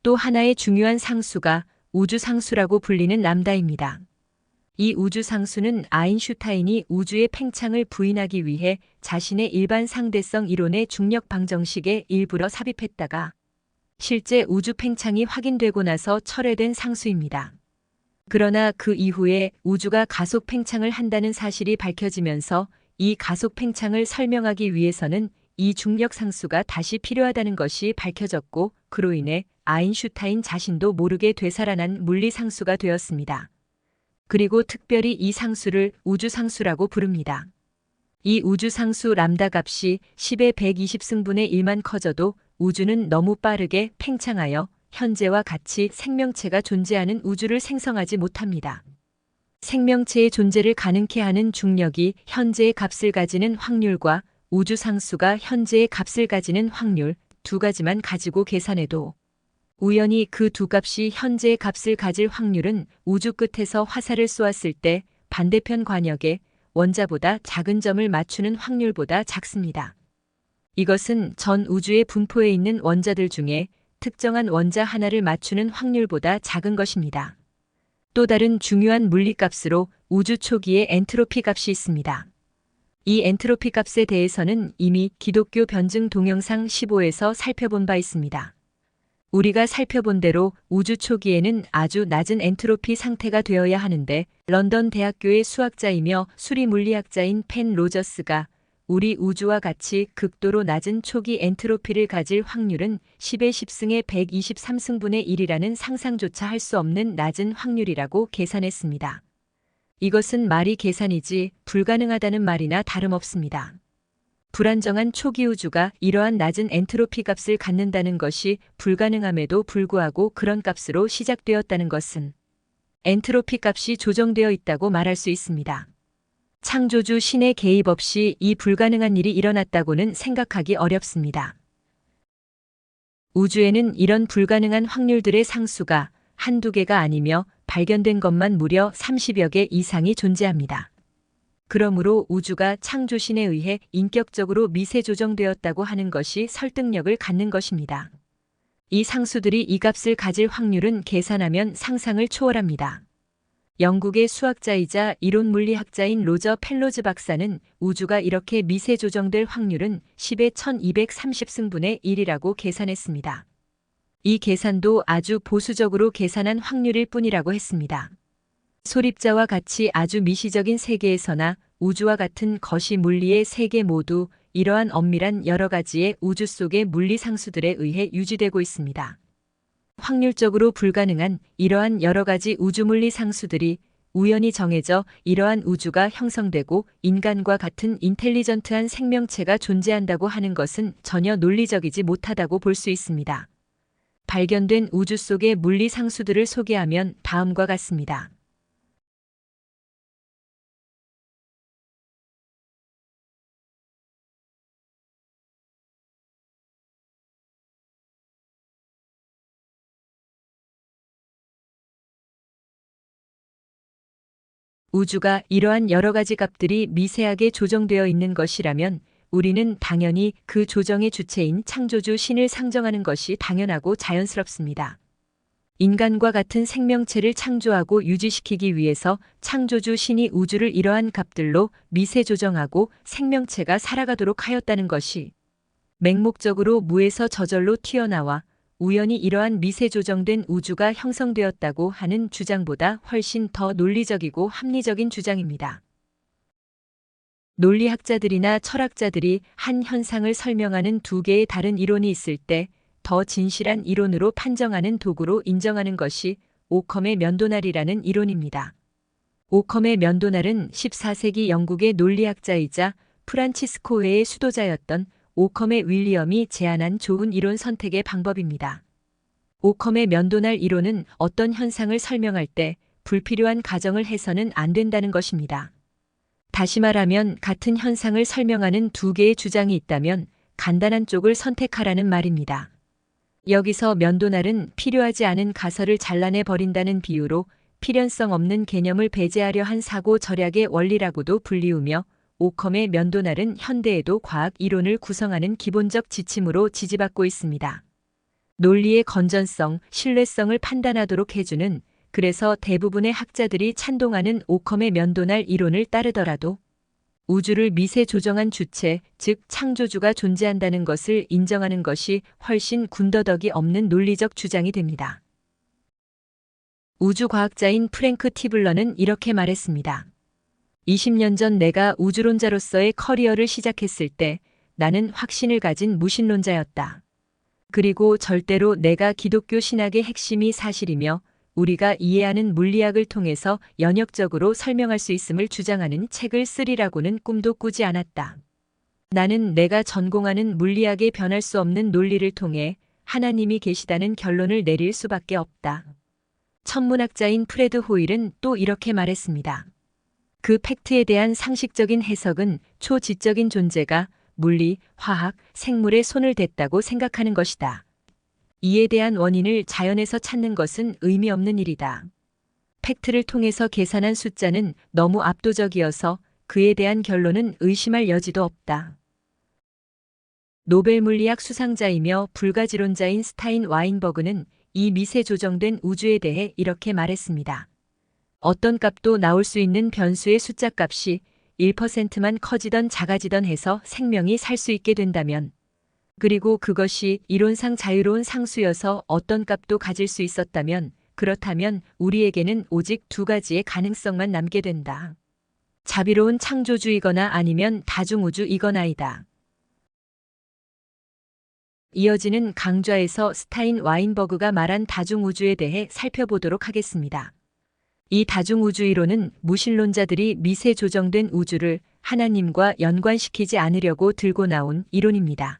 또 하나의 중요한 상수가 우주상수라고 불리는 람다입니다. 이 우주상수는 아인슈타인이 우주의 팽창을 부인하기 위해 자신의 일반 상대성 이론의 중력 방정식에 일부러 삽입했다가 실제 우주 팽창이 확인되고 나서 철회된 상수입니다. 그러나 그 이후에 우주가 가속 팽창을 한다는 사실이 밝혀지면서 이 가속 팽창을 설명하기 위해서는 이 중력 상수가 다시 필요하다는 것이 밝혀졌고, 그로 인해 아인슈타인 자신도 모르게 되살아난 물리 상수가 되었습니다. 그리고 특별히 이 상수를 우주상수라고 부릅니다. 이 우주상수 람다 값이 10의 120승분의 1만 커져도 우주는 너무 빠르게 팽창하여 현재와 같이 생명체가 존재하는 우주를 생성하지 못합니다. 생명체의 존재를 가능케 하는 중력이 현재의 값을 가지는 확률과 우주상수가 현재의 값을 가지는 확률 두 가지만 가지고 계산해도 우연히 그 두 값이 현재의 값을 가질 확률은 우주 끝에서 화살을 쏘았을 때 반대편 관역에 원자보다 작은 점을 맞추는 확률보다 작습니다. 이것은 전 우주의 분포에 있는 원자들 중에 특정한 원자 하나를 맞추는 확률보다 작은 것입니다. 또 다른 중요한 물리값으로 우주 초기의 엔트로피 값이 있습니다. 이 엔트로피 값에 대해서는 이미 기독교 변증 동영상 15에서 살펴본 바 있습니다. 우리가 살펴본 대로 우주 초기에는 아주 낮은 엔트로피 상태가 되어야 하는데, 런던 대학교의 수학자이며 수리 물리학자인 펜 로저스가 우리 우주와 같이 극도로 낮은 초기 엔트로피를 가질 확률은 10의 10승의 123승분의 1이라는 상상조차 할 수 없는 낮은 확률이라고 계산했습니다. 이것은 말이 계산이지 불가능하다는 말이나 다름없습니다. 불안정한 초기 우주가 이러한 낮은 엔트로피 값을 갖는다는 것이 불가능함에도 불구하고 그런 값으로 시작되었다는 것은 엔트로피 값이 조정되어 있다고 말할 수 있습니다. 창조주 신의 개입 없이 이 불가능한 일이 일어났다고는 생각하기 어렵습니다. 우주에는 이런 불가능한 확률들의 상수가 한두 개가 아니며 발견된 것만 무려 30여 개 이상이 존재합니다. 그러므로 우주가 창조신에 의해 인격적으로 미세 조정되었다고 하는 것이 설득력을 갖는 것입니다. 이 상수들이 이 값을 가질 확률은 계산하면 상상을 초월합니다. 영국의 수학자이자 이론 물리학자인 로저 펠로즈 박사는 우주가 이렇게 미세 조정될 확률은 10의 1230승분의 1이라고 계산했습니다. 이 계산도 아주 보수적으로 계산한 확률일 뿐이라고 했습니다. 소립자와 같이 아주 미시적인 세계에서나 우주와 같은 거시 물리의 세계 모두 이러한 엄밀한 여러 가지의 우주 속의 물리 상수들에 의해 유지되고 있습니다. 확률적으로 불가능한 이러한 여러 가지 우주 물리 상수들이 우연히 정해져 이러한 우주가 형성되고 인간과 같은 인텔리전트한 생명체가 존재한다고 하는 것은 전혀 논리적이지 못하다고 볼 수 있습니다. 발견된 우주 속의 물리 상수들을 소개하면 다음과 같습니다. 우주가 이러한 여러 가지 값들이 미세하게 조정되어 있는 것이라면 우리는 당연히 그 조정의 주체인 창조주 신을 상정하는 것이 당연하고 자연스럽습니다. 인간과 같은 생명체를 창조하고 유지시키기 위해서 창조주 신이 우주를 이러한 값들로 미세 조정하고 생명체가 살아가도록 하였다는 것이 맹목적으로 무에서 저절로 튀어나와 우연히 이러한 미세 조정된 우주가 형성되었다고 하는 주장보다 훨씬 더 논리적이고 합리적인 주장입니다. 논리학자들이나 철학자들이 한 현상을 설명하는 두 개의 다른 이론이 있을 때 더 진실한 이론으로 판정하는 도구로 인정하는 것이 오컴의 면도날이라는 이론입니다. 오컴의 면도날은 14세기 영국의 논리학자이자 프란치스코회의 수도자였던 오컴의 윌리엄이 제안한 좋은 이론 선택의 방법입니다. 오컴의 면도날 이론은 어떤 현상을 설명할 때 불필요한 가정을 해서는 안 된다는 것입니다. 다시 말하면 같은 현상을 설명하는 두 개의 주장이 있다면 간단한 쪽을 선택하라는 말입니다. 여기서 면도날은 필요하지 않은 가설을 잘라내 버린다는 비유로 필연성 없는 개념을 배제하려 한 사고 절약의 원리라고도 불리우며, 오컴의 면도날은 현대에도 과학 이론을 구성하는 기본적 지침으로 지지받고 있습니다. 논리의 건전성, 신뢰성을 판단하도록 해주는, 그래서 대부분의 학자들이 찬동하는 오컴의 면도날 이론을 따르더라도 우주를 미세 조정한 주체, 즉 창조주가 존재한다는 것을 인정하는 것이 훨씬 군더더기 없는 논리적 주장이 됩니다. 우주과학자인 프랭크 티블러는 이렇게 말했습니다. 20년 전 내가 우주론자로서의 커리어를 시작했을 때 나는 확신을 가진 무신론자였다. 그리고 절대로 내가 기독교 신학의 핵심이 사실이며 우리가 이해하는 물리학을 통해서 연역적으로 설명할 수 있음을 주장하는 책을 쓰리라고는 꿈도 꾸지 않았다. 나는 내가 전공하는 물리학의 변할 수 없는 논리를 통해 하나님이 계시다는 결론을 내릴 수밖에 없다. 천문학자인 프레드 호일은 또 이렇게 말했습니다. 그 팩트에 대한 상식적인 해석은 초지적인 존재가 물리, 화학, 생물에 손을 댔다고 생각하는 것이다. 이에 대한 원인을 자연에서 찾는 것은 의미 없는 일이다. 팩트를 통해서 계산한 숫자는 너무 압도적이어서 그에 대한 결론은 의심할 여지도 없다. 노벨 물리학 수상자이며 불가지론자인 스타인 와인버그는 이 미세 조정된 우주에 대해 이렇게 말했습니다. 어떤 값도 나올 수 있는 변수의 숫자 값이 1%만 커지던 작아지던 해서 생명이 살 수 있게 된다면, 그리고 그것이 이론상 자유로운 상수여서 어떤 값도 가질 수 있었다면, 그렇다면 우리에게는 오직 두 가지의 가능성만 남게 된다. 자비로운 창조주이거나 아니면 다중우주이거나이다. 이어지는 강좌에서 스타인 와인버그가 말한 다중우주에 대해 살펴보도록 하겠습니다. 이 다중우주이론은 무신론자들이 미세 조정된 우주를 하나님과 연관시키지 않으려고 들고 나온 이론입니다.